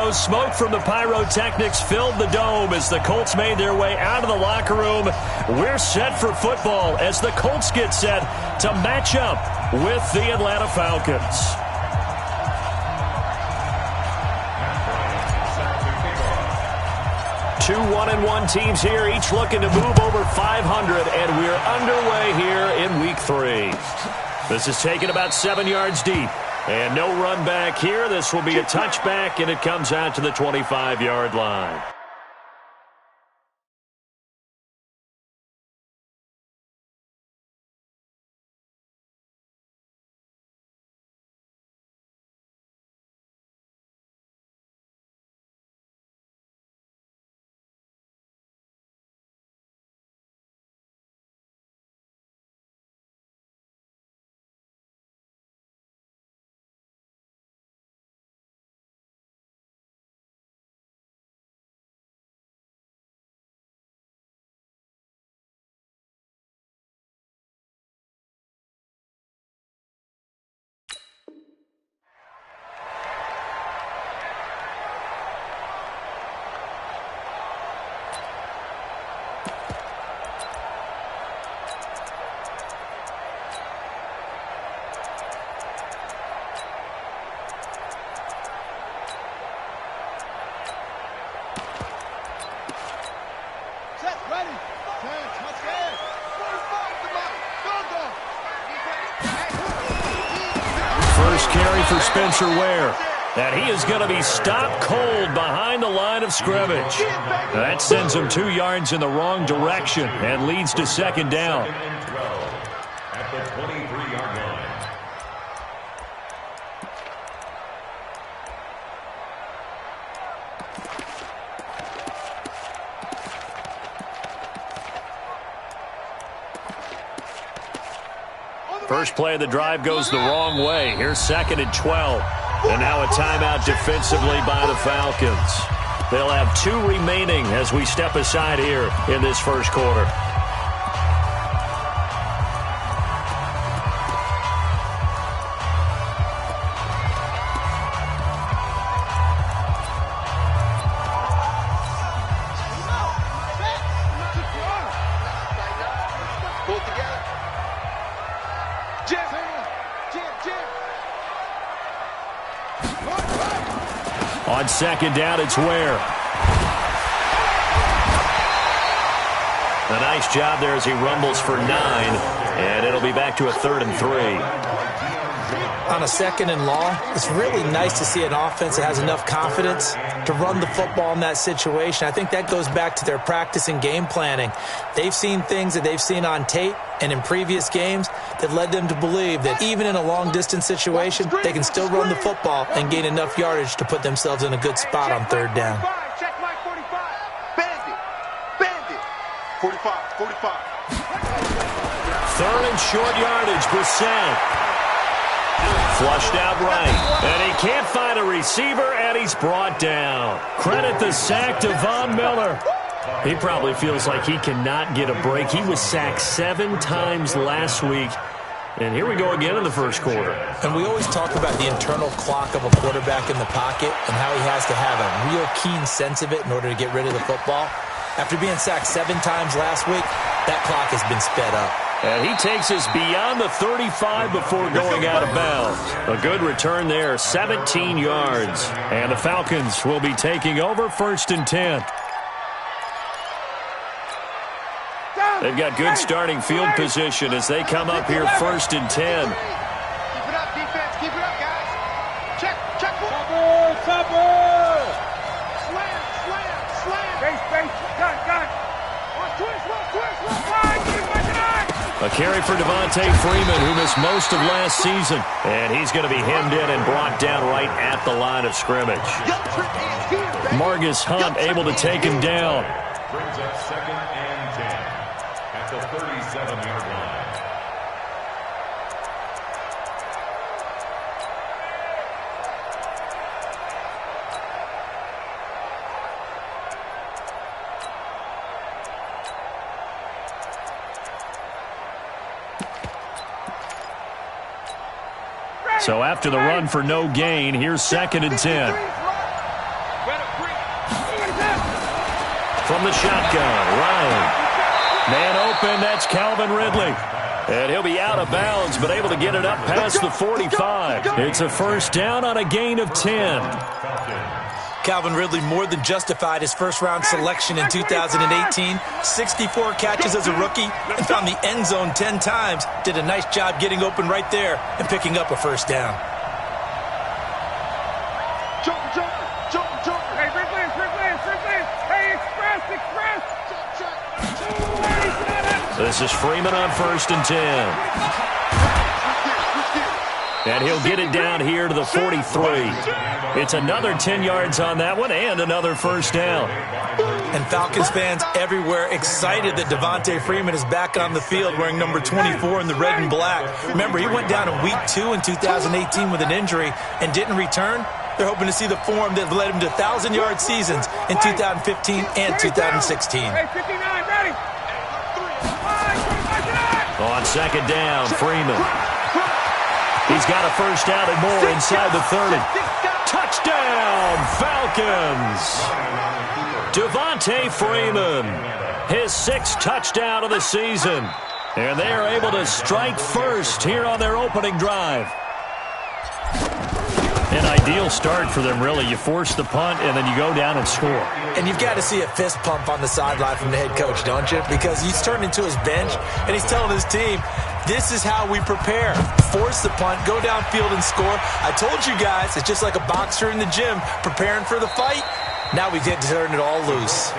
go. Smoke from the pyrotechnics filled the dome as the Colts made their way out of the locker room. We're set for football as the Colts get set to match up with the Atlanta Falcons. Two 1-1 teams here, each looking to move over 500, and we're underway here in Week 3. This is taken about 7 yards deep, and no run back here. This will be a touchback, and it comes out to the 25-yard line. First carry for Spencer Ware. And he is going to be stopped cold behind the line of scrimmage. That sends him 2 yards in the wrong direction and leads to second down. At the 23-yard line. First play of the drive goes the wrong way. Here's 2nd and 12. And now a timeout defensively by the Falcons. They'll have 2 remaining as we step aside here in this first quarter. On second down, it's Ware. A nice job there as he rumbles for 9, and it'll be back to a 3rd and 3. On a 2nd and long, it's really nice to see an offense that has enough confidence to run the football in that situation. I think that goes back to their practice and game planning. They've seen things that they've seen on tape and in previous games that led them to believe that even in a long-distance situation, they can still run the football and gain enough yardage to put themselves in a good spot on 3rd down. Check mark 45. Bandit. 45. 3rd and short yardage, Brissett. Flushed out right, and he can't find a receiver, and he's brought down. Credit the sack to Von Miller. He probably feels like he cannot get a break. He was sacked 7 times last week, and here we go again in the first quarter. And we always talk about the internal clock of a quarterback in the pocket and how he has to have a real keen sense of it in order to get rid of the football. After being sacked 7 times last week, that clock has been sped up. And he takes us beyond the 35 before going out of bounds. A good return there, 17 yards. And the Falcons will be taking over 1st and 10. They've got good starting field position as they come up here 1st and 10. Keep it up, defense. Keep it up, guys. Check. Topper. Slam. Base. Gun. Twist. A carry for Devontae Freeman, who missed most of last season. And he's going to be hemmed in and brought down right at the line of scrimmage. Margus Hunt able to take him down. Brings up 2nd and 10 at the 37-yard line. So after the run for no gain, here's 2nd and 10. From the shotgun, Ryan. Man open, that's Calvin Ridley. And he'll be out of bounds, but able to get it up past the 45. It's a first down on a gain of 10. Calvin Ridley more than justified his first-round selection in 2018. 64 catches as a rookie and found the end zone 10 times. Did a nice job getting open right there and picking up a first down. Hey, Ridley. Hey, express. This is Freeman on 1st and 10. And he'll get it down here to the 43. It's another 10 yards on that one and another first down. And Falcons fans everywhere excited that Devontae Freeman is back on the field wearing number 24 in the red and black. Remember, he went down in week 2 in 2018 with an injury and didn't return. They're hoping to see the form that led him to 1,000-yard seasons in 2015 and 2016. Hey, 59, ready. On second down, Freeman. He's got a first down and more inside the 30. Touchdown, Falcons! Devontae Freeman, his 6th touchdown of the season. And they are able to strike first here on their opening drive. An ideal start for them, really. You force the punt, and then you go down and score. And you've got to see a fist pump on the sideline from the head coach, don't you? Because he's turned into his bench, and he's telling his team, this is how we prepare. Force the punt, go downfield and score. I told you guys, it's just like a boxer in the gym preparing for the fight. Now we get to turn it all loose.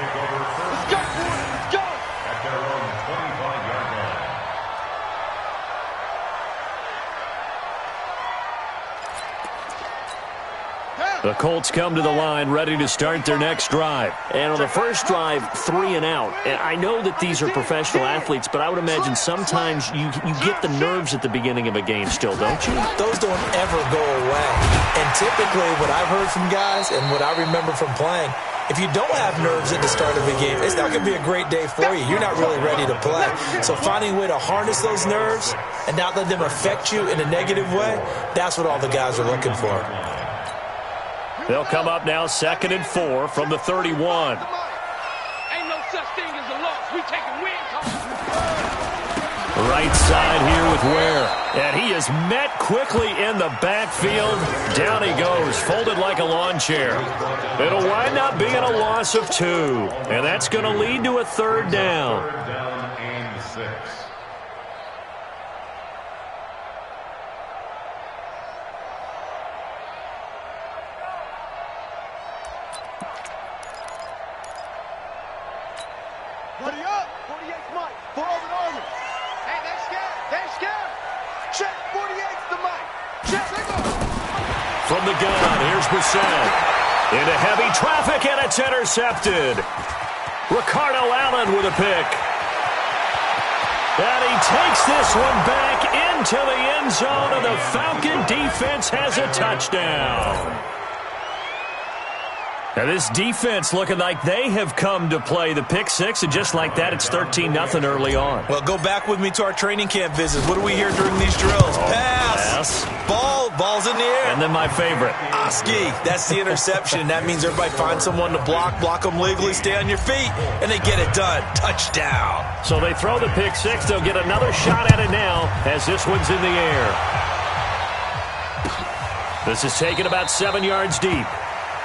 The Colts come to the line ready to start their next drive. And on the first drive, 3 and out. And I know that these are professional athletes, but I would imagine sometimes you get the nerves at the beginning of a game still, don't you? Those don't ever go away. And typically what I've heard from guys and what I remember from playing, if you don't have nerves at the start of a game, it's not going to be a great day for you. You're not really ready to play. So finding a way to harness those nerves and not let them affect you in a negative way, that's what all the guys are looking for. They'll come up now 2nd and 4 from the 31. Ain't no such thing as a loss. We taking wins. Right side here with Ware. And he is met quickly in the backfield. Down he goes, folded like a lawn chair. It'll wind up being a loss of 2. And that's going to lead to a 3rd down. 3rd down and 6. Buddy up! 48's Mike. 4 over the armor. Hey, they're scared. Check. 48's the Mike. Check. From the gun, here's Brissett. Into heavy traffic, and it's intercepted. Ricardo Allen with a pick. And he takes this one back into the end zone, and the Falcon defense has a touchdown. Now this defense looking like they have come to play the pick 6, and just like that, it's 13-0 early on. Well, go back with me to our training camp visits. What do we hear during these drills? Pass. Ball's in the air. And then my favorite. Oski, that's the interception. That means everybody finds someone to block them legally, stay on your feet, and they get it done. Touchdown. So they throw the pick 6. They'll get another shot at it now as this one's in the air. This is taken about 7 yards deep.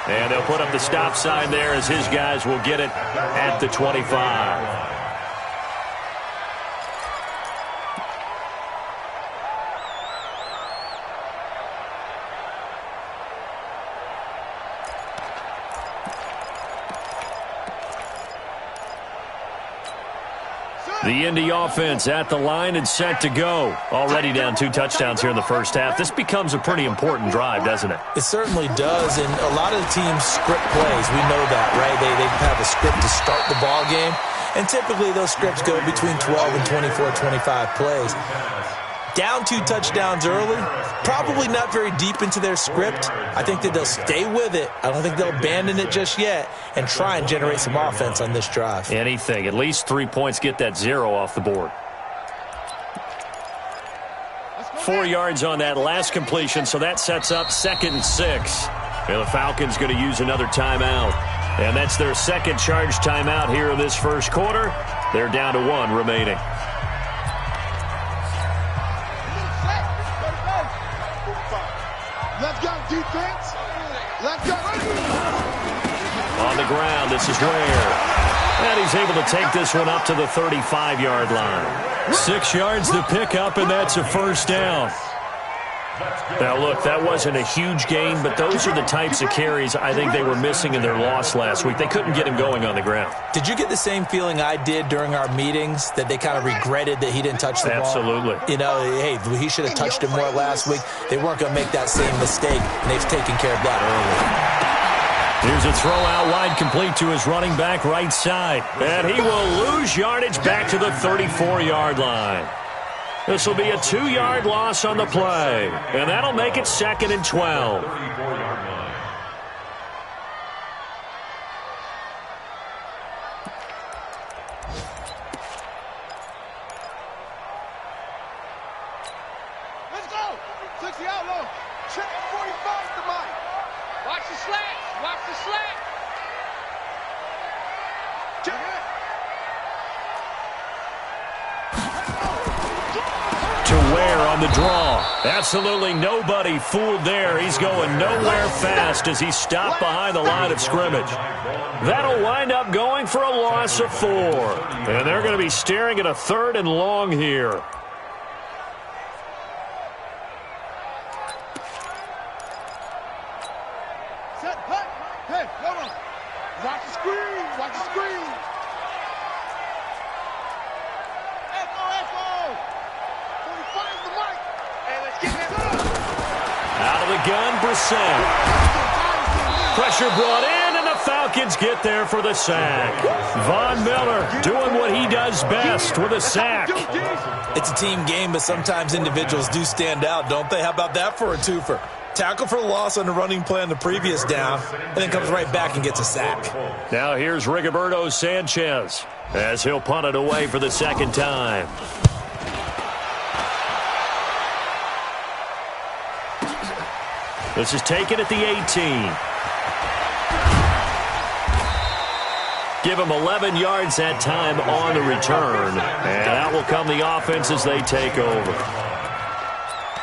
And they'll put up the stop sign there as his guys will get it at the 25. The Indy offense at the line and set to go. Already down 2 touchdowns here in the first half. This becomes a pretty important drive, doesn't it? It certainly does, and a lot of the teams script plays. We know that, right? They have a script to start the ball game, and typically those scripts go between 12 and 24, 25 plays. Down 2 touchdowns early, probably not very deep into their script. I think that they'll stay with it. I don't think they'll abandon it just yet and try and generate some offense on this drive. Anything. At least 3 points, get that 0 off the board. 4 yards on that last completion, so that sets up 2nd and 6. And the Falcons going to use another timeout. And that's their second charge timeout here in this first quarter. They're down to 1 remaining. Let's go, defense. Let's go. On the ground, this is Ware. And he's able to take this one up to the 35-yard line. 6 yards to pick up, and that's a first down. Now, look, that wasn't a huge gain, but those are the types of carries I think they were missing in their loss last week. They couldn't get him going on the ground. Did you get the same feeling I did during our meetings, that they kind of regretted that he didn't touch the ball? Absolutely. You know, hey, he should have touched him more last week. They weren't going to make that same mistake, and they've taken care of that early. Here's a throw out wide, complete to his running back right side. And he will lose yardage back to the 34-yard line. This will be a 2-yard loss on the play. And that'll make it 2nd and 12. Let's go. 60 out low. Check 45 to Mike. Watch the slats. Watch the slats. Check it. To Ware on the draw. Absolutely nobody fooled there. He's going nowhere fast as he's stopped behind the line of scrimmage. That'll wind up going for a loss of 4. And they're going to be staring at a 3rd and long here. Set, hut. Hey, hold on. Watch the screen. Watch the screen. Echo. 45 to Mike. Hey, let's get that. Out of the gun, Brissett. Pressure brought in, and the Falcons get there for the sack. Von Miller doing what he does best with a sack. It's a team game, but sometimes individuals do stand out, don't they? How about that for a twofer? Tackle for loss on the running play on the previous down, and then comes right back and gets a sack. Now here's Rigoberto Sanchez as he'll punt it away for the second time. This is taken at the 18. Give him 11 yards that time on the return. And out will come the offense as they take over.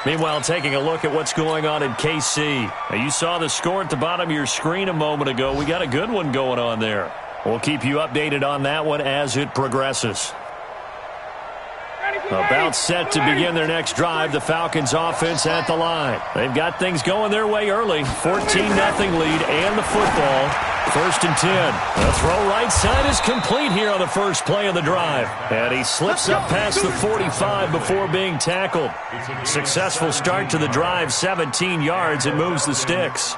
Meanwhile, taking a look at what's going on in KC. Now, you saw the score at the bottom of your screen a moment ago. We got a good one going on there. We'll keep you updated on that one as it progresses. About set to begin their next drive. The Falcons offense at the line. They've got things going their way early. 14-0 lead and the football. 1st and 10. The throw right side is complete here on the first play of the drive. And he slips up past the 45 before being tackled. Successful start to the drive, 17 yards, and moves the sticks.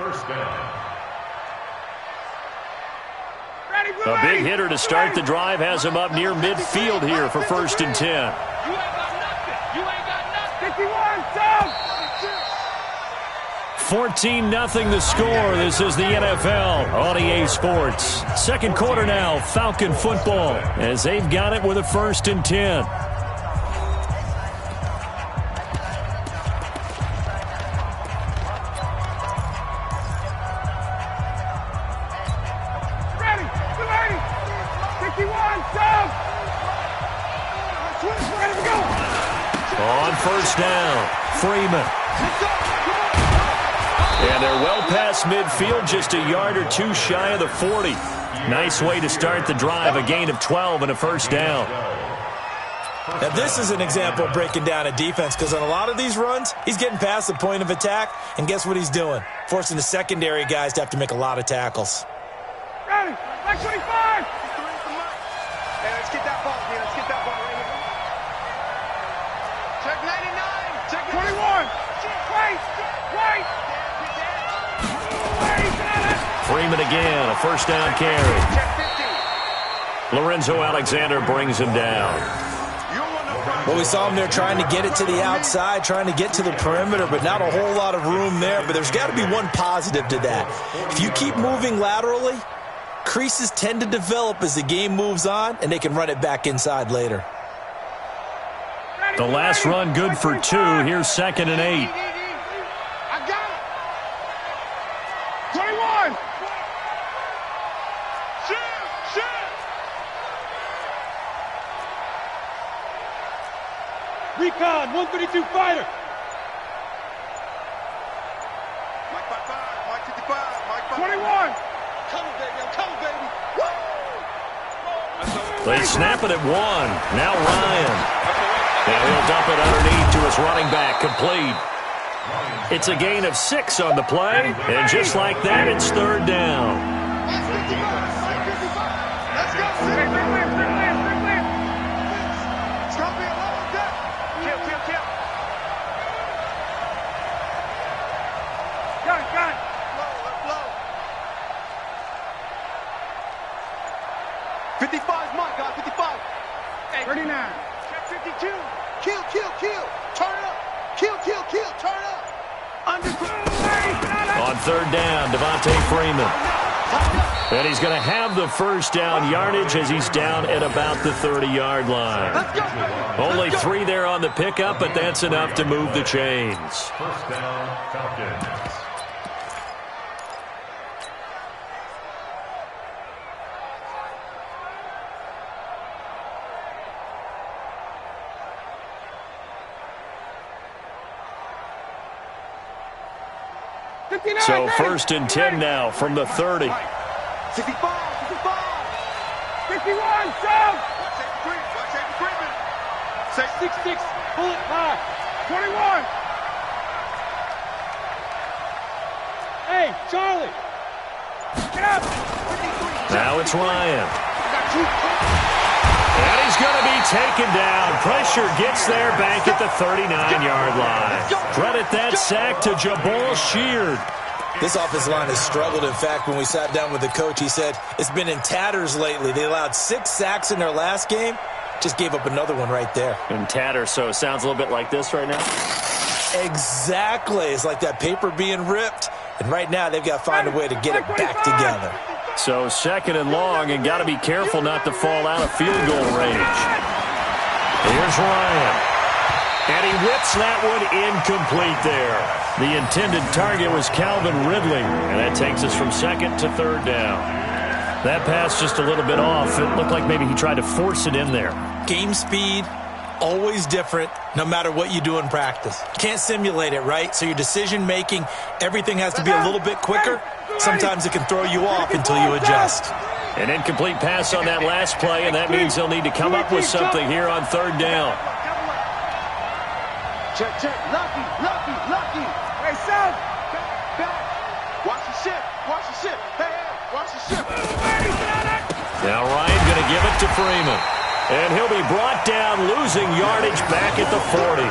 A big hitter to start the drive has him up near midfield here for 1st and 10. You ain't got nothing. You ain't got nothing. 51, down. 14-0 the score. This is the NFL on EA Sports. Second quarter now, Falcon football, as they've got it with a 1st and 10. Ready. Get ready. 51, down. Ready to go. On 1st down, Freeman. And they're well past midfield, just a yard or 2 shy of the 40. Nice way to start the drive, a gain of 12 and a 1st down. Now, this is an example of breaking down a defense, because on a lot of these runs, he's getting past the point of attack, and guess what he's doing? Forcing the secondary guys to have to make a lot of tackles. Ready. Like 25. Hey, let's get that ball, man. Let's get that ball right here. Check 99. Check 21. Wait. Freeman again, a 1st down carry. Lorenzo Alexander brings him down. Well, we saw him there trying to get it to the outside, trying to get to the perimeter, but not a whole lot of room there. But there's got to be one positive to that. If you keep moving laterally, creases tend to develop as the game moves on, and they can run it back inside later. The last run good for 2. Here's 2nd and 8. I got it. Recon, 132 fighter. Mike 55, Mike 55, Mike 55. 21. Coming, baby, I'm coming, baby. Woo! They snap it at 1. Now Ryan. And he'll dump it underneath to his running back, complete. It's a gain of 6 on the play, and just like that, it's third down. Let's go, Sid. It's going to be a long day. Kill. Got it. Blow. 55 Mike, guys, 55. 39. Check 52. Kill. Turn it up. Kill. Turn it up. On third down, Devontae Freeman. And he's going to have the first down yardage as he's down at about the 30-yard line. Only 3 there on the pickup, but that's enough to move the chains. First down, Falcons. So first and 10 now from the 30. 65. 51, Sam. Watch safety Freeman. 6-6, bullet high. 21. Hey, Charlie. Get up. Now it's Ryan. And he's going to be taken down. Pressure gets there back at the 39-yard line. Credit that sack to Jabal Sheard. This offensive line has struggled. In fact, when we sat down with the coach, he said it's been in tatters lately. They allowed 6 sacks in their last game. Just gave up another one right there. In tatters, so it sounds a little bit like this right now. Exactly. It's like that paper being ripped. And right now, they've got to find a way to get it back together. So second and long, and got to be careful not to fall out of field goal range. Here's Ryan. And he whips that one incomplete there. The intended target was Calvin Ridley, and that takes us from second to third down. That pass just a little bit off. It looked like maybe he tried to force it in there. Game speed, always different, no matter what you do in practice. Can't simulate it, right? So your decision-making, everything has to be a little bit quicker. Sometimes it can throw you off until you adjust. An incomplete pass on that last play, and that means they'll need to come up with something here on third down. Check. Lucky. Hey, Sam. Back. Watch the ship. Hey, watch the ship. Now Ryan going to give it to Freeman. And he'll be brought down, losing yardage back at the 40.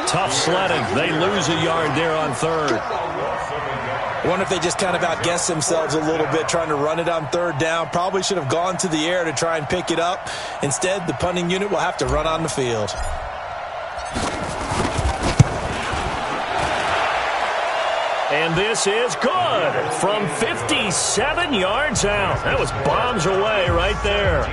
Tough sledding. They lose a yard there on third. I wonder if they just kind of outguessed themselves a little bit trying to run it on third down. Probably should have gone to the air to try and pick it up. Instead, the punting unit will have to run on the field. And this is good from 57 yards out. That was bombs away right there.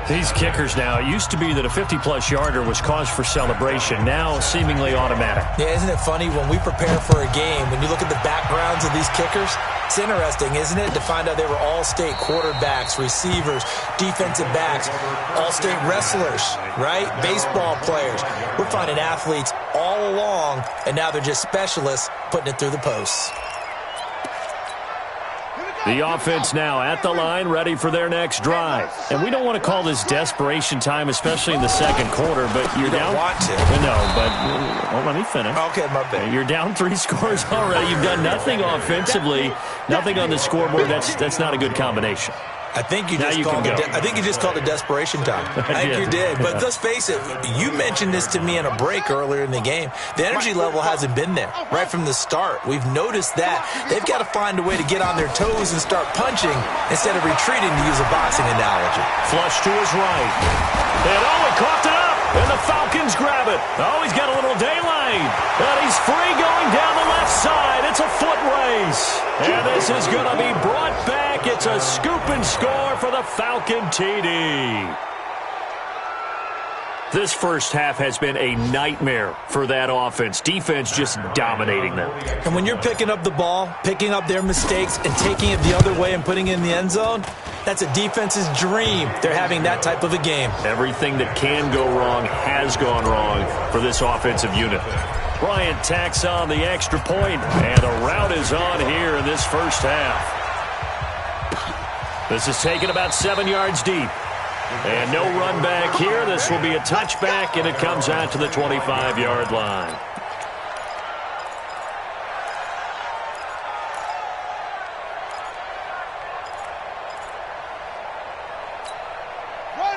These kickers now, it used to be that a 50-plus yarder was cause for celebration. Now seemingly automatic. Yeah, isn't it funny when we prepare for a game, when you look at the backgrounds of these kickers, it's interesting, isn't it, to find out they were all-state quarterbacks, receivers, defensive backs, all-state wrestlers, right? Baseball players. We're finding athletes all along, and now they're just specialists putting it through the posts. The offense now at the line, ready for their next drive. And we don't want to call this desperation time, especially in the second quarter, but you're down. You don't want to. No, but well, let me finish. Okay, my bad. You're down 3 scores already. You've done nothing offensively, nothing on the scoreboard. That's not a good combination. I think you just called it desperation time. I think you did. But let's face it, you mentioned this to me in a break earlier in the game. The energy level hasn't been there right from the start. We've noticed that. They've got to find a way to get on their toes and start punching instead of retreating, to use a boxing analogy. Flush to his right. And he coughed it up. And the Falcons grab it. Oh, he's got a little daylight. And he's free going down the left side. It's a foot race. And this is going to be brought back. It's a scoop and score for the Falcon TD. This first half has been a nightmare for that offense. Defense just dominating them. And when you're picking up the ball, picking up their mistakes, and taking it the other way and putting it in the end zone, that's a defense's dream. They're having that type of a game. Everything that can go wrong has gone wrong for this offensive unit. Bryant tacks on the extra point, and the route is on here in this first half. This is taken about 7 yards deep. And no run back here. This will be a touchback, and it comes out to the 25-yard line.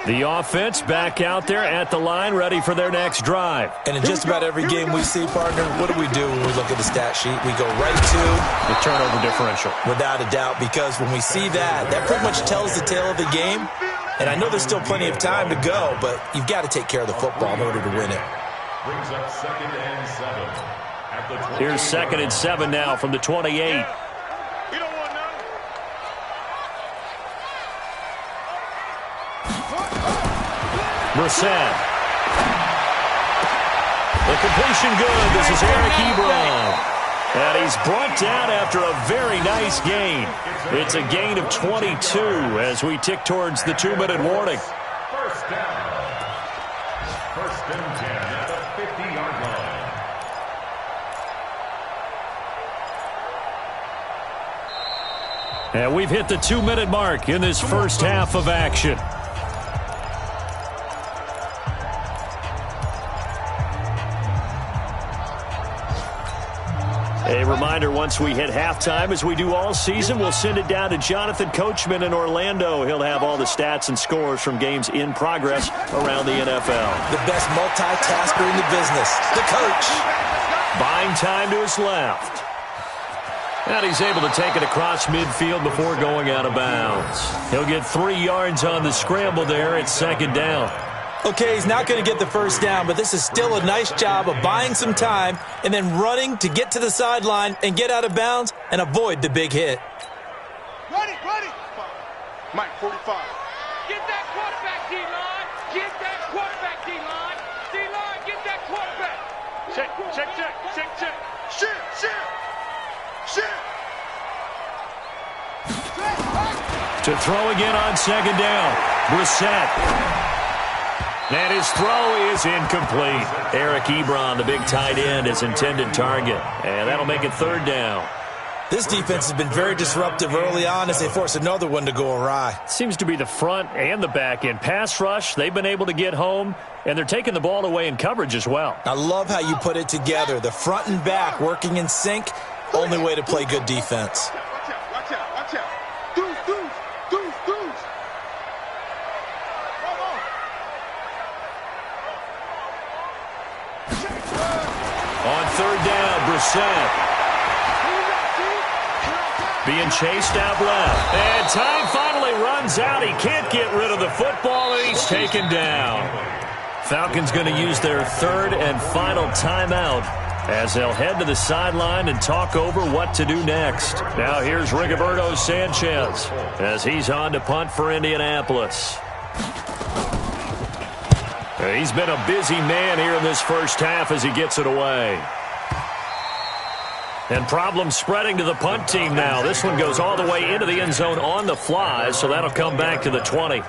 The offense back out there at the line, ready for their next drive. And in just about every game we see, partner, what do we do when we look at the stat sheet? We go right to the turnover differential. Without a doubt, because when we see that, that pretty much tells the tale of the game. And I know there's still plenty of time to go, but you've got to take care of the football in order to win it. Brings up 2nd and 7. At the 28. Here's 2nd and 7 now from the 28. Brissett. The completion good. This is Eric Ebron. And he's brought down after a very nice gain. It's a gain of 22 as we tick towards the 2-minute warning. First down. 1st and 10 at the 50-yard line. And we've hit the 2-minute mark in this first half of action. A reminder, once we hit halftime, as we do all season, we'll send it down to Jonathan Coachman in Orlando. He'll have all the stats and scores from games in progress around the NFL. The best multitasker in the business, the coach. Buying time to his left. And he's able to take it across midfield before going out of bounds. He'll get 3 yards on the scramble there at 2nd down. Okay, he's not going to get the first down, but this is still a nice job of buying some time and then running to get to the sideline and get out of bounds and avoid the big hit. Ready. Mike, 45. Get that quarterback, D-line. Get that quarterback, D-line. D-line, get that quarterback. Check. Shit. To throw again on 2nd down. Brissett. And his throw is incomplete. Eric Ebron, the big tight end, his intended target. And that'll make it 3rd down. This defense has been very disruptive early on as they force another one to go awry. Seems to be the front and the back end. Pass rush, they've been able to get home, and they're taking the ball away in coverage as well. I love how you put it together. The front and back working in sync, only way to play good defense. Watch out. Deuce. On 3rd down, Brissett. Being chased out left. And time finally runs out. He can't get rid of the football, and he's taken down. Falcons going to use their 3rd and final timeout as they'll head to the sideline and talk over what to do next. Now here's Rigoberto Sanchez as he's on to punt for Indianapolis. He's been a busy man here in this first half as he gets it away. And problems spreading to the punt team now. This one goes all the way into the end zone on the fly, so that'll come back to the 20.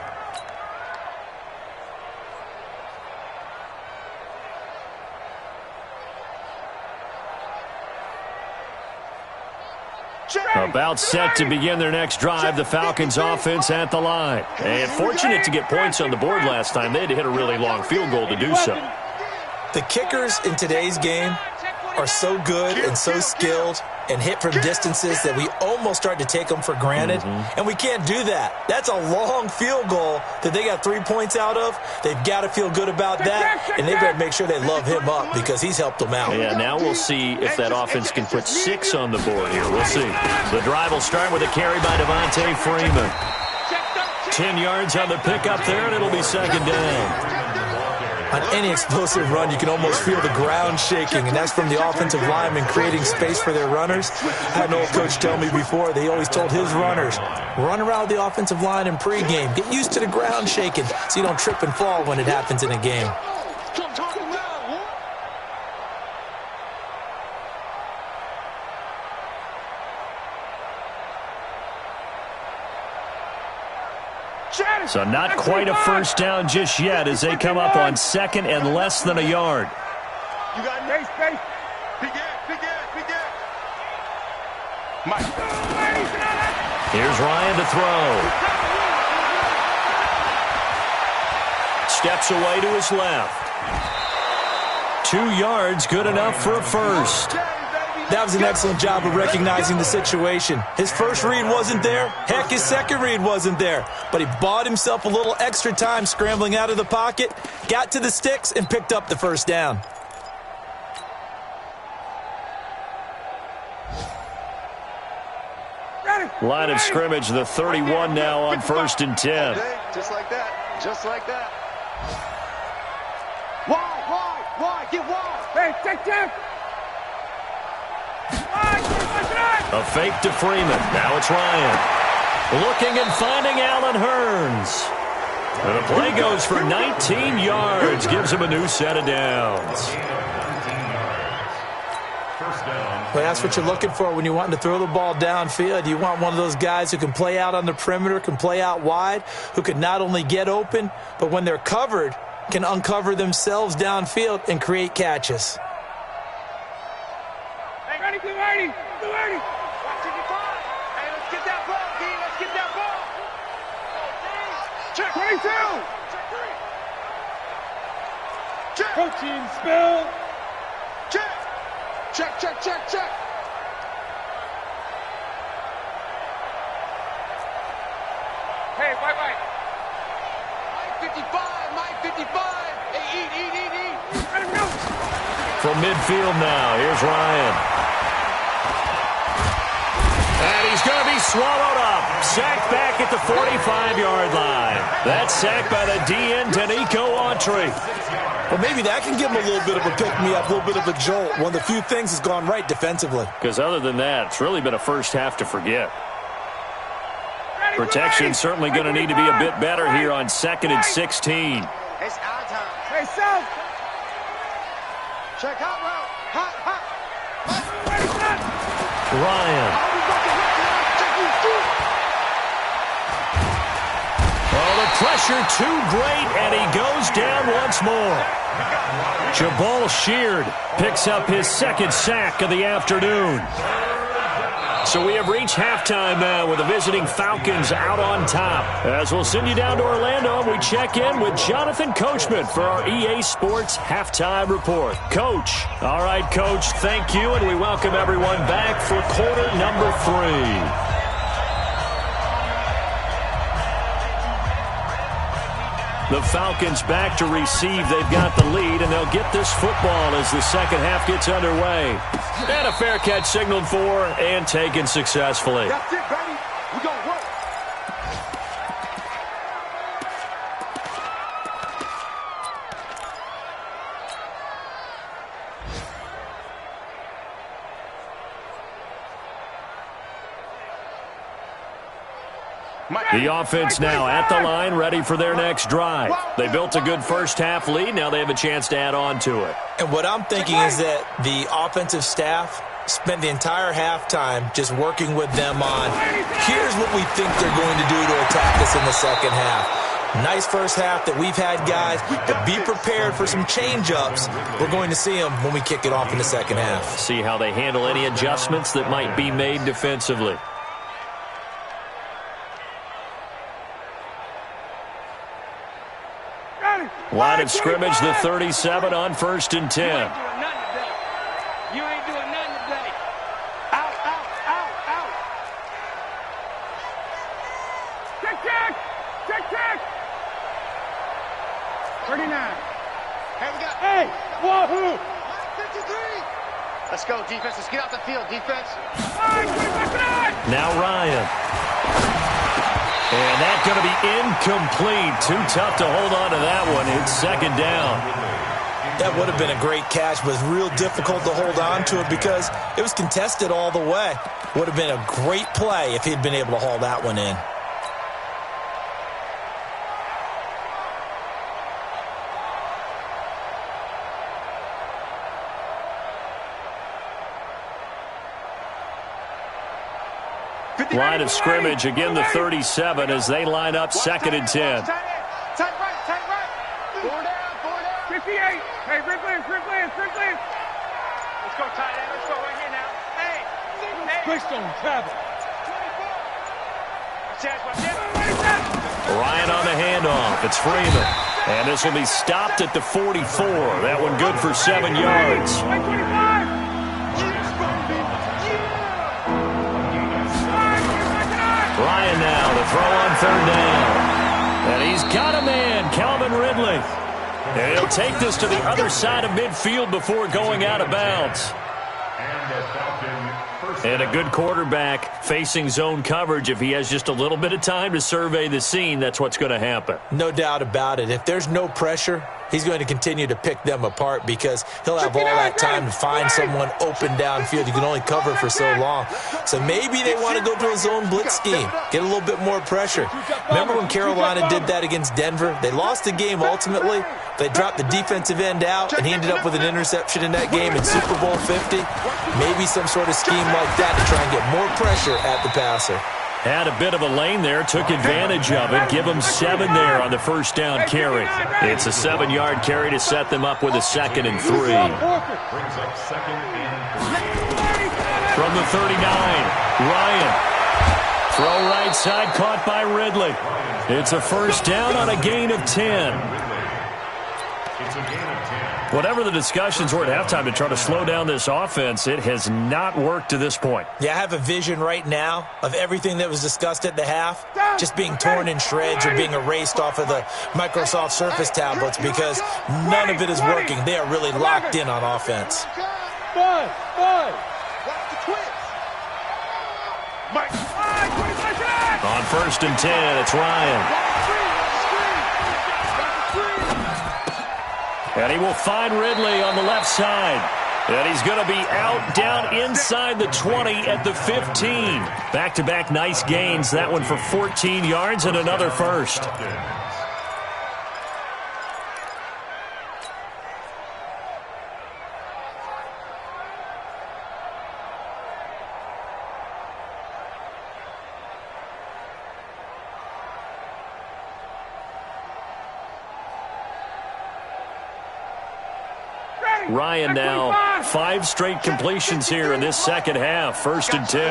About set to begin their next drive, the Falcons offense at the line. And fortunate to get points on the board last time. They had to hit a really long field goal to do so. The kickers in today's game are so good and so skilled and hit from distances that we almost start to take them for granted. And we can't do that. That's a long field goal that they got 3 points out of. They've got to feel good about that, and they better make sure they love him up because he's helped them out. Yeah, now we'll see if that offense can put 6 on the board here. We'll see. The drive will start with a carry by Devontae Freeman. 10 yards on the pickup there, and it'll be 2nd down. On any explosive run, you can almost feel the ground shaking, and that's from the offensive linemen creating space for their runners. I had an old coach tell me before, they always told his runners, run around the offensive line in pregame. Get used to the ground shaking so you don't trip and fall when it happens in a game. So not quite a first down just yet as they come up on second and less than a yard. You got space. Begin. Mike. Here's Ryan to throw. Steps away to his left. 2 yards, good enough for a first. That was an excellent job of recognizing the situation. His first read wasn't there. Heck, his second read wasn't there. But he bought himself a little extra time scrambling out of the pocket, got to the sticks, and picked up the first down. Line of scrimmage, the 31 now on 1st and 10. Just like that. Wide. Get wide. Hey, check. A fake to Freeman. Now it's Ryan. Looking and finding Allen Hurns. And the play goes for 19 yards. Gives him a new set of downs. Well, that's what you're looking for when you're wanting to throw the ball downfield. You want one of those guys who can play out on the perimeter, can play out wide, who can not only get open, but when they're covered, can uncover themselves downfield and create catches. Hey, ready. Watch it, hey, let's get that ball, D. Let's get that ball. Check 22. Check. Coaching spell. Check. Hey, bye. Mike 55. Hey, eat. Let him go. From midfield now, here's Ryan. And he's going to be swallowed up. Sacked back at the 45-yard line. That's sacked by the DN, Danico Autry. Well, maybe that can give him a little bit of a pick-me-up, a little bit of a jolt. One of the few things has gone right defensively. Because other than that, it's really been a first half to forget. Protection certainly going to need to be a bit better here on 2nd and 16. It's our time. Hey, South. Check hot route. Hot. Ready, set. Ryan. Oh, the pressure too great, and he goes down once more. Jabal Sheard picks up his 2nd sack of the afternoon. So we have reached halftime now with the visiting Falcons out on top. As we'll send you down to Orlando, and we check in with Jonathan Coachman for our EA Sports Halftime Report. Coach. All right, Coach, thank you, and we welcome everyone back for quarter number 3. The Falcons back to receive. They've got the lead, and they'll get this football as the second half gets underway. And a fair catch signaled for and taken successfully. That's it, baby. We're going to work. The offense now at the line, ready for their next drive. They built a good first half lead. Now they have a chance to add on to it. And what I'm thinking is that the offensive staff spent the entire halftime just working with them on, here's what we think they're going to do to attack us in the second half. Nice first half that we've had, guys, but be prepared for some change-ups. We're going to see them when we kick it off in the second half. See how they handle any adjustments that might be made defensively. Line of scrimmage, the 37 on 1st and 10. You ain't doing nothing today. Out. Check. 39. Hey, we got. Hey, wahoo. 53. Let's go, defense. Let's get out the field, defense. Now Ryan. And that going to be incomplete. Too tough to hold on to that one. It's second down. That would have been a great catch, but it's real difficult to hold on to it because it was contested all the way. Would have been a great play if he'd been able to haul that one in. Line of scrimmage, again the 37 as they line up second and 10. Tight right, tight right. 4 down. 58. Hey, Ridley. Let's go tight end. Let's go right here now. Hey. Based on travel. Ryan on the handoff. It's Freeman. And this will be stopped at the 44. That one good for 7 yards. Ryan now to throw on third down. And he's got a man, Calvin Ridley. And he'll take this to the other side of midfield before going out of bounds. And a good quarterback facing zone coverage. If he has just a little bit of time to survey the scene, that's what's going to happen. No doubt about it. If there's no pressure, he's going to continue to pick them apart because he'll have all that time to find someone open downfield. You can only cover for so long. So maybe they want to go to a zone blitz scheme, get a little bit more pressure. Remember when Carolina did that against Denver? They lost the game ultimately. They dropped the defensive end out, and he ended up with an interception in that game in Super Bowl 50. Maybe some sort of scheme like that to try and get more pressure at the passer. Had a bit of a lane there, took advantage of it. Give him 7 there on the first down carry. It's a 7-yard carry to set them up with a 2nd and 3. From the 39, Ryan. Throw right side, caught by Ridley. It's a first down on a gain of 10. Whatever the discussions were at halftime to try to slow down this offense, it has not worked to this point. Yeah, I have a vision right now of everything that was discussed at the half just being torn in shreds or being erased off of the Microsoft Surface tablets because none of it is working. They are really locked in on offense. On first and 10, it's Ryan. And he will find Ridley on the left side. And he's going to be out down inside the 20 at the 15. Back-to-back nice gains. That one for 14 yards and another first. Ryan now 5 straight completions here in this second half. First and 10.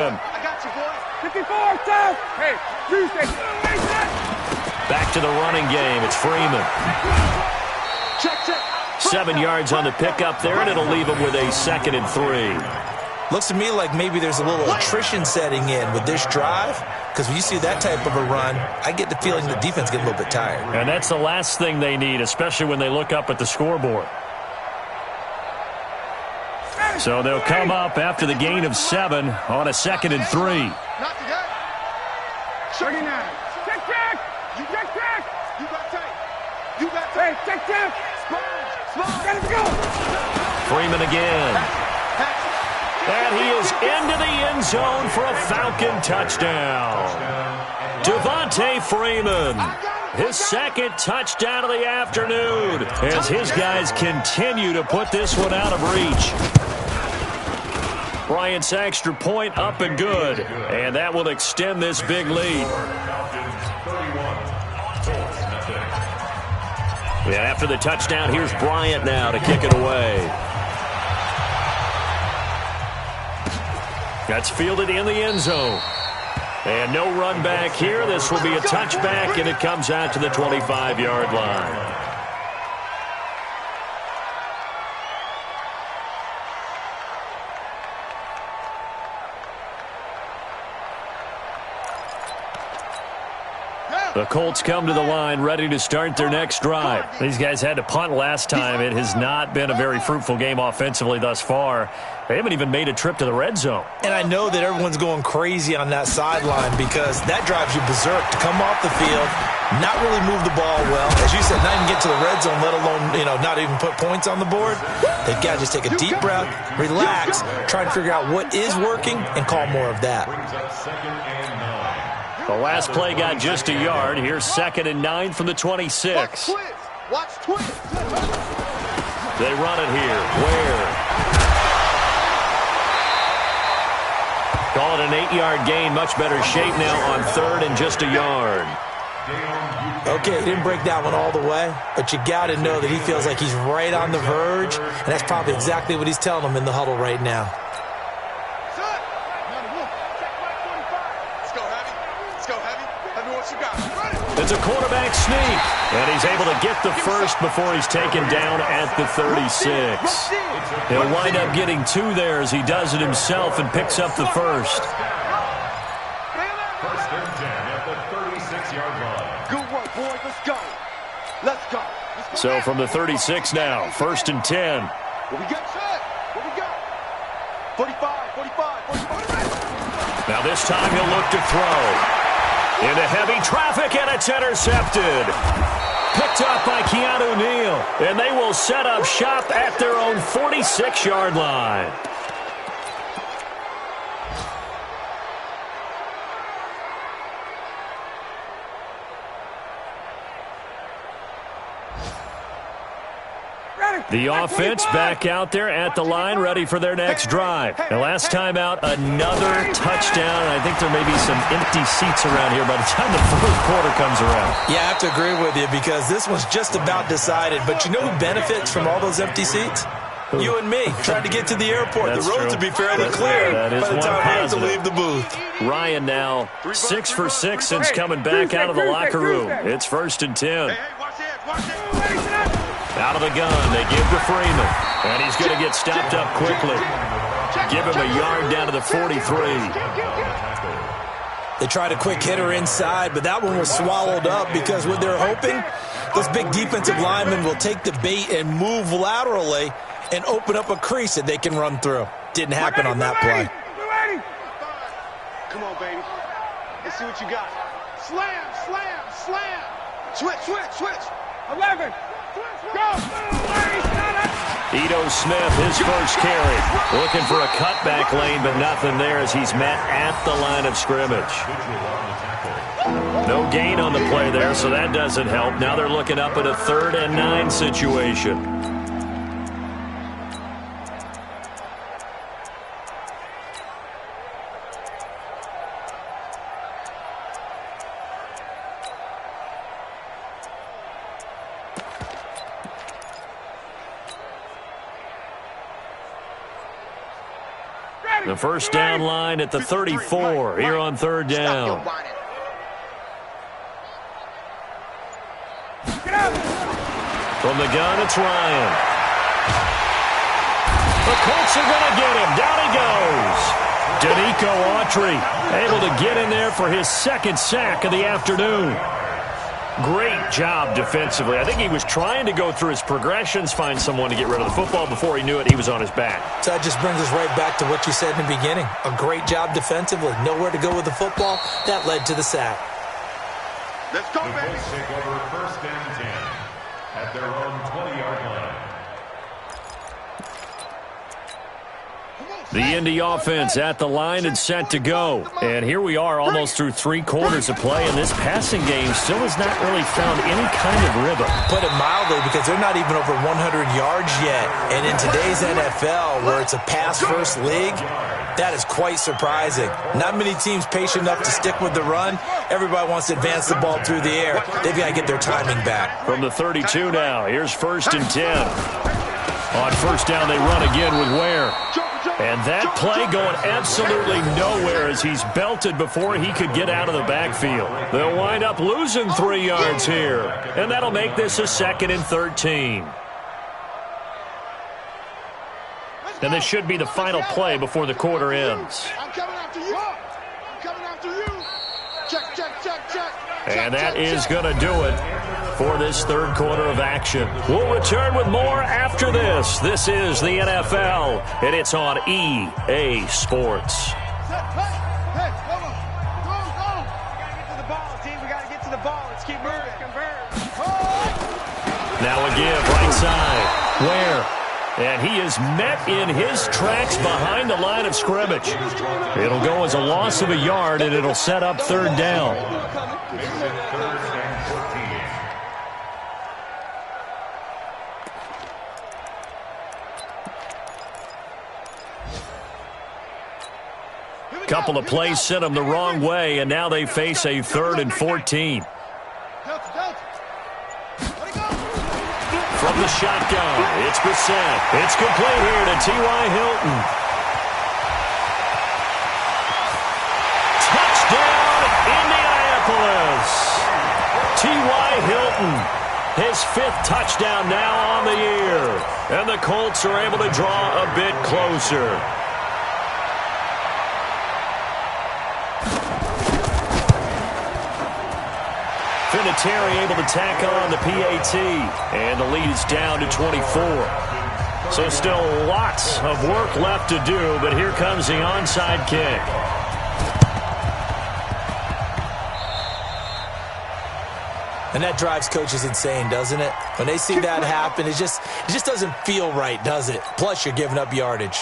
Back to the running game. It's Freeman. 7 yards on the pickup there, and it'll leave him with a 2nd and 3. Looks to me like maybe there's a little attrition setting in with this drive because when you see that type of a run, I get the feeling the defense gets a little bit tired. And that's the last thing they need, especially when they look up at the scoreboard. So they'll come up after the gain of 7 on a 2nd and 3. Not today. 39. Check. You got tape. You got tape. Hey, check. Let's go. Freeman again. And he is into the end zone for a Falcon touchdown. Devontae Freeman. His 2nd touchdown of the afternoon as his guys continue to put this one out of reach. Bryant's extra point up and good, and that will extend this big lead. Yeah, after the touchdown, here's Bryant now to kick it away. That's fielded in the end zone. And no run back here. This will be a touchback, and it comes out to the 25-yard line. The Colts come to the line ready to start their next drive. These guys had to punt last time. It has not been a very fruitful game offensively thus far. They haven't even made a trip to the red zone. And I know that everyone's going crazy on that sideline because that drives you berserk to come off the field, not really move the ball well. As you said, not even get to the red zone, let alone, not even put points on the board. They've got to just take a deep breath, relax, try and figure out what is working, and call more of that. The last play got just a yard. Here's 2nd and 9 from the 26. Watch twins. They run it here. Where? Call it an 8-yard gain. Much better shape now on 3rd and just a yard. Okay, he didn't break that one all the way, but you got to know that he feels like he's right on the verge, and that's probably exactly what he's telling them in the huddle right now. It's a quarterback sneak, and he's able to get the first before he's taken down at the 36. He'll wind up getting 2 there as he does it himself and picks up the first. First and 10 at the 36-yard line. Good work, boys. Let's go. Let's go. So from the 36 now, 1st and 10. What we got, Chad? What we got? 45, 45. Now this time he'll look to throw. Into heavy traffic, and it's intercepted. Picked up by Keanu Neal, and they will set up shop at their own 46-yard line. The offense back out there at the line, ready for their next drive. The last time out, another touchdown. And I think there may be some empty seats around here by the time the 4th quarter comes around. Yeah, I have to agree with you because this one's just about decided. But you know who benefits from all those empty seats? You and me, trying to get to the airport. That's the roads true. would be fairly clear by the time we have to leave the booth. Ryan now 6 for 6 since coming back out of the locker room. It's 1st and 10. Out of the gun, they give to Freeman. And he's going to get stopped up quickly. Give him a yard down to the 43. They tried a quick hitter inside, but that one was swallowed up because what they're hoping, those big defensive linemen will take the bait and move laterally and open up a crease that they can run through. Didn't happen on that play. Come on, baby. Let's see what you got. Slam, slam, slam. Switch, switch, switch. 11. Go. Ito Smith, his first carry. Looking for a cutback lane, but nothing there as he's met at the line of scrimmage. No gain on the play there, so that doesn't help. Now they're looking up at a 3rd and 9 situation. The first down line at the 34 here on 3rd down. From the gun, it's Ryan. The Colts are going to get him. Down he goes. Danico Autry able to get in there for his 2nd sack of the afternoon. Great job defensively. I think he was trying to go through his progressions, find someone to get rid of the football. Before he knew it, he was on his back. So that just brings us right back to what you said in the beginning. A great job defensively. Nowhere to go with the football. That led to the sack. Let's go, The baby. Colts take over 1st and 10 at their own 20-yard line. The Indy offense at the line and set to go. And here we are almost through 3 quarters of play, and this passing game still has not really found any kind of rhythm. Put it mildly, because they're not even over 100 yards yet. And in today's NFL, where it's a pass-first league, that is quite surprising. Not many teams patient enough to stick with the run. Everybody wants to advance the ball through the air. They've got to get their timing back. From the 32 now, here's 1st and 10. On 1st down, they run again with Ware. And that play going absolutely nowhere as he's belted before he could get out of the backfield. They'll wind up losing 3 yards here. And that'll make this a 2nd and 13. And this should be the final play before the quarter ends. I'm coming after you. I'm coming after you. Check, check, And that is going to do it for this third quarter of action. We'll return with more after this. This is the NFL, and it's on EA Sports. Hey, come on. Go. We got to get to the ball, team. We got to get to the ball. Let's keep moving. Now a give, right side. Where? And he is met in his tracks behind the line of scrimmage. It'll go as a loss of a yard, and it'll set up third down. Couple of plays sent them the wrong way, and now they face a 3rd and 14. From the shotgun, it's Brissett. It's complete here to T.Y. Hilton. Touchdown, Indianapolis. T.Y. Hilton, his 5th touchdown now on the year. And the Colts are able to draw a bit closer. Vinatieri able to tack on the PAT, and the lead is down to 24. So still lots of work left to do, but here comes the onside kick. And that drives coaches insane, doesn't it? When they see that happen, it just doesn't feel right, does it? Plus, you're giving up yardage.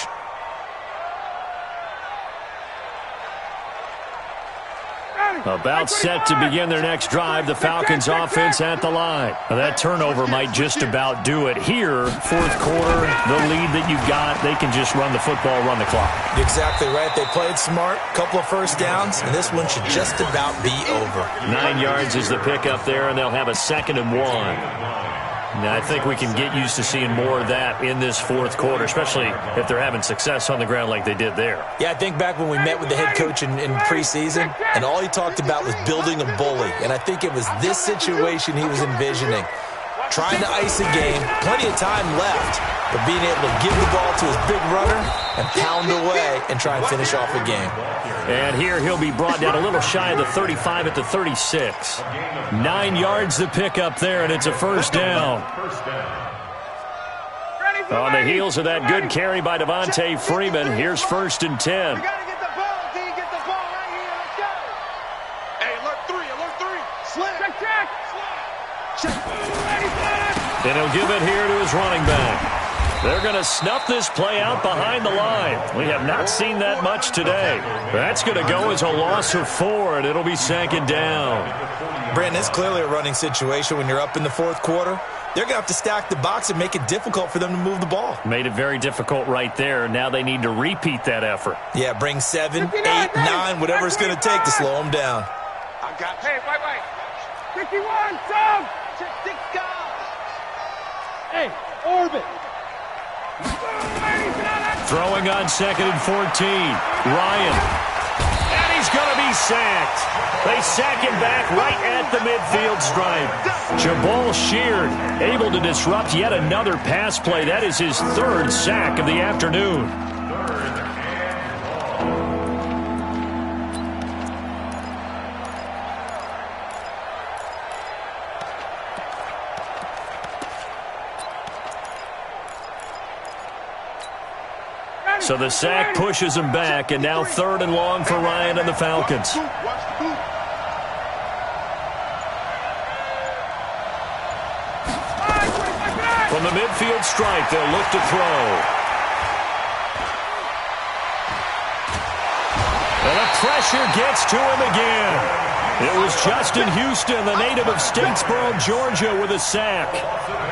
About set to begin their next drive, the Falcons offense at the line. Now that turnover might just about do it. Here, fourth quarter, the lead that you've got, they can just run the football, run the clock. Exactly right. They played smart, couple of first downs, and this one should just about be over. 9 yards is the pickup there, and they'll have a 2nd and 1. Now, I think we can get used to seeing more of that in this fourth quarter, especially if they're having success on the ground like they did there. Yeah, I think back when we met with the head coach in preseason, and all he talked about was building a bully. And I think it was this situation he was envisioning. Trying to ice a game, plenty of time left, but being able to give the ball to his big runner and pound away and try and finish off a game. And here he'll be brought down a little shy of the 35 at the 36. 9 yards to pick up there, and it's a first down. On the heels of that good carry by Devontae Freeman, here's 1st and 10. We got to get the ball, D. Get the ball right here. Let's go. Hey, alert 3. Slam. Check. And he'll give it here to his running back. They're going to snuff this play out behind the line. We have not seen that much today. That's going to go as a loss of 4, and it'll be 2nd down. Brandon, it's clearly a running situation when you're up in the fourth quarter. They're going to have to stack the box and make it difficult for them to move the ball. Made it very difficult right there. Now they need to repeat that effort. Yeah, bring 7, 8, 9, whatever it's going to take to slow them down. I got you. Hey, wait. 51, sub! Stick guys. Hey, orbit. Throwing on 2nd and 14. Ryan. And he's going to be sacked. They sack him back right at the midfield stripe. Jabal Sheard able to disrupt yet another pass play. That is his 3rd sack of the afternoon. So the sack pushes him back, and now 3rd and long for Ryan and the Falcons. From the midfield stripe, they'll look to throw. And the pressure gets to him again. It was Justin Houston, the native of Statesboro, Georgia, with a sack.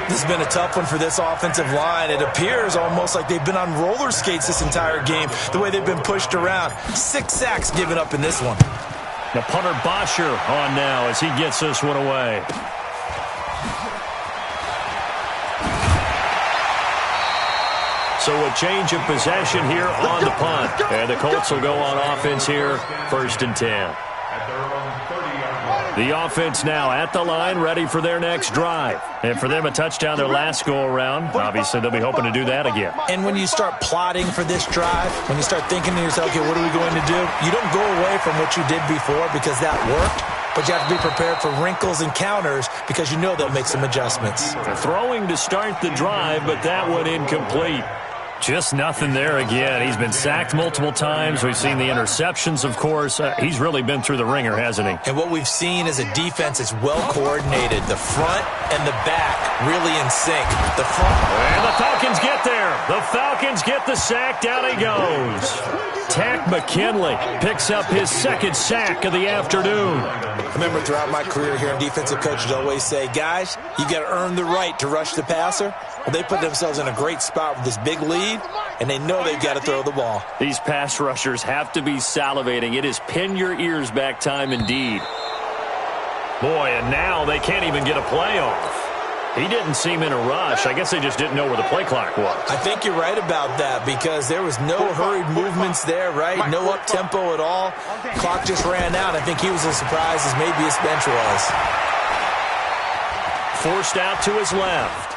This has been a tough one for this offensive line. It appears almost like they've been on roller skates this entire game, the way they've been pushed around. 6 sacks given up in this one. The punter Bosher on now as he gets this one away. So a change of possession here on the punt. And the Colts will go on offense here, 1st and 10. The offense now at the line, ready for their next drive. And for them, a touchdown their last go-around. Obviously, they'll be hoping to do that again. And when you start plotting for this drive, when you start thinking to yourself, okay, what are we going to do? You don't go away from what you did before because that worked. but you have to be prepared for wrinkles and counters because you know they'll make some adjustments. Throwing to start the drive, but that one incomplete. Just nothing there again. He's been sacked multiple times. We've seen the interceptions, of course. He's really been through the ringer, hasn't he? And what we've seen is a defense that's well-coordinated. The front and the back really in sync. The front. And the Falcons get there. The Falcons get the sack. Down he goes. Tack McKinley picks up his second sack of the afternoon. I remember throughout my career here, defensive coaches always say, guys, you got to earn the right to rush the passer. Well, they put themselves in a great spot with this big lead, and they know they've got to throw the ball. These pass rushers have to be salivating. It is pin your ears back time indeed. Boy, and now they can't even get a play off. He didn't seem in a rush. I guess they just didn't know where the play clock was. I think you're right about that because there was no hurried movements there, right? No up-tempo at all. Clock just ran out. I think he was as surprised as maybe his bench was. Forced out to his left.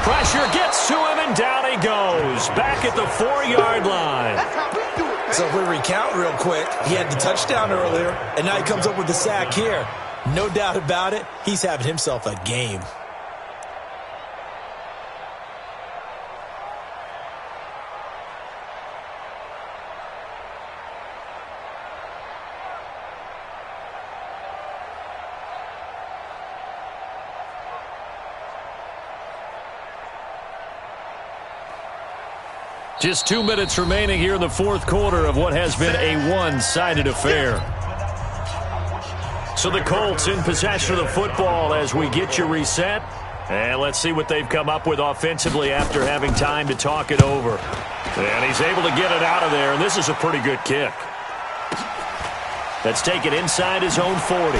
Pressure gets to him, and down he goes. Back at the 4-yard line. So if we recount real quick, he had the touchdown earlier, and now he comes up with the sack here. No doubt about it, he's having himself a game. Just 2 minutes remaining here in the fourth quarter of what has been a one-sided affair. So the Colts in possession of the football as we get you reset. And let's see what they've come up with offensively after having time to talk it over. And he's able to get it out of there, and this is a pretty good kick. That's taken inside his own 40.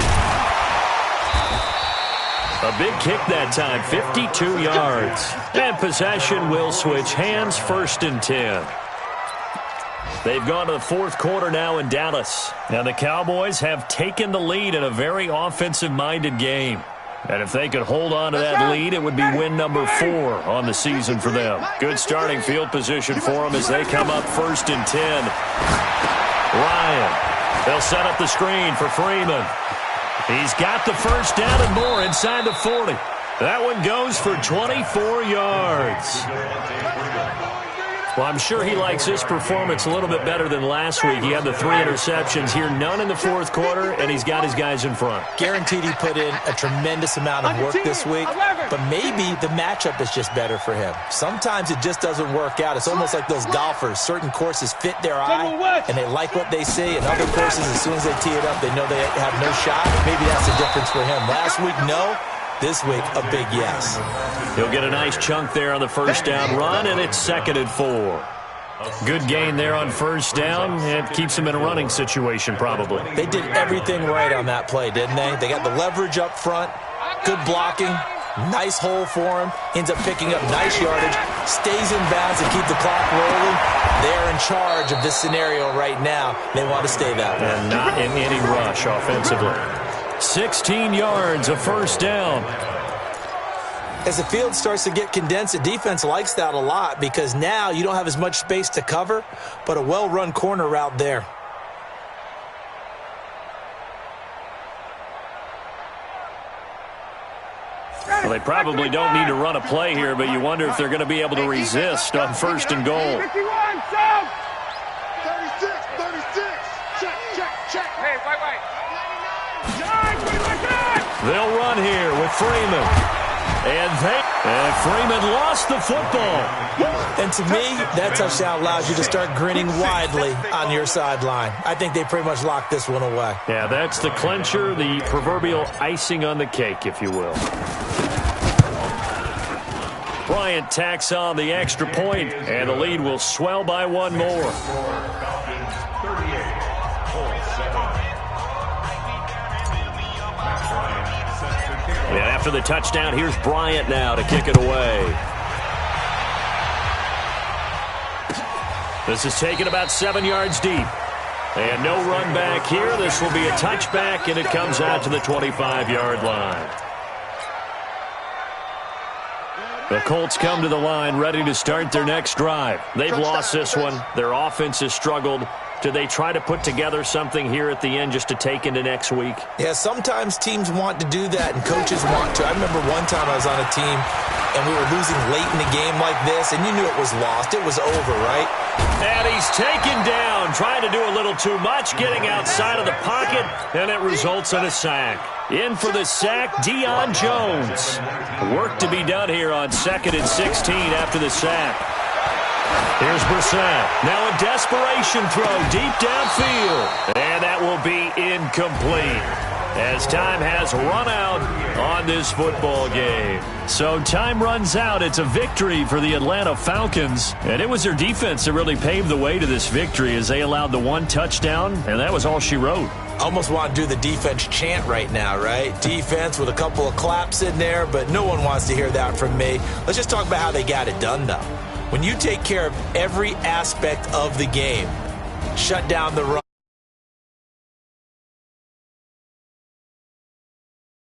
A big kick that time, 52 yards. And possession will switch hands, 1st and 10. They've gone to the fourth quarter now in Dallas. Now the Cowboys have taken the lead in a very offensive-minded game. And if they could hold on to that lead, it would be win number 4 on the season for them. Good starting field position for them as they come up 1st and 10. Ryan, they'll set up the screen for Freeman. He's got the first down and more inside the 40. That one goes for 24 yards. Well, I'm sure he likes his performance a little bit better than last week. He had the 3 interceptions here, none in the fourth quarter, and he's got his guys in front. Guaranteed he put in a tremendous amount of work this week, but maybe the matchup is just better for him. Sometimes it just doesn't work out. It's almost like those golfers. Certain courses fit their eye, and they like what they see, and other courses, as soon as they tee it up, they know they have no shot. Maybe that's the difference for him. Last week, no. This week, a big yes. He'll get a nice chunk there on the first down run, and it's 2nd and 4. Good gain there on first down. It keeps him in a running situation, probably. They did everything right on that play, didn't they? They got the leverage up front, good blocking, nice hole for him, ends up picking up nice yardage, stays in bounds and keep the clock rolling. They're in charge of this scenario right now. They want to stay that way. And not in any rush offensively. 16 yards, a first down. As the field starts to get condensed, the defense likes that a lot because now you don't have as much space to cover, but a well-run corner route there. Well, they probably don't need to run a play here, but you wonder if they're going to be able to resist on 1st and goal. 36, 36. Check. Hey, wait. They'll run here with Freeman. And Freeman lost the football. And to me, that touchdown allows you to start grinning widely on your sideline. I think they pretty much locked this one away. Yeah, that's the clincher, the proverbial icing on the cake, if you will. Bryant tacks on the extra point, and the lead will swell by one more. And after the touchdown, here's Bryant now to kick it away. This is taken about 7 yards deep. And no run back here. This will be a touchback, and it comes out to the 25-yard line. The Colts come to the line ready to start their next drive. They've lost this one. Their offense has struggled Do they try to put together something here at the end just to take into next week? Yeah, sometimes teams want to do that and coaches want to. I remember one time I was on a team and we were losing late in the game like this, and you knew it was lost. It was over, right? And he's taken down, trying to do a little too much, getting outside of the pocket, and it results in a sack. In for the sack, Deion Jones. Work to be done here on 2nd and 16 after the sack. Here's Brissett. Now a desperation throw deep downfield. And that will be incomplete as time has run out on this football game. So time runs out. It's a victory for the Atlanta Falcons. And it was their defense that really paved the way to this victory as they allowed the 1 touchdown, and that was all she wrote. Almost want to do the defense chant right now, right? Defense with a couple of claps in there, but no one wants to hear that from me. Let's just talk about how they got it done, though. When you take care of every aspect of the game, shut down the run.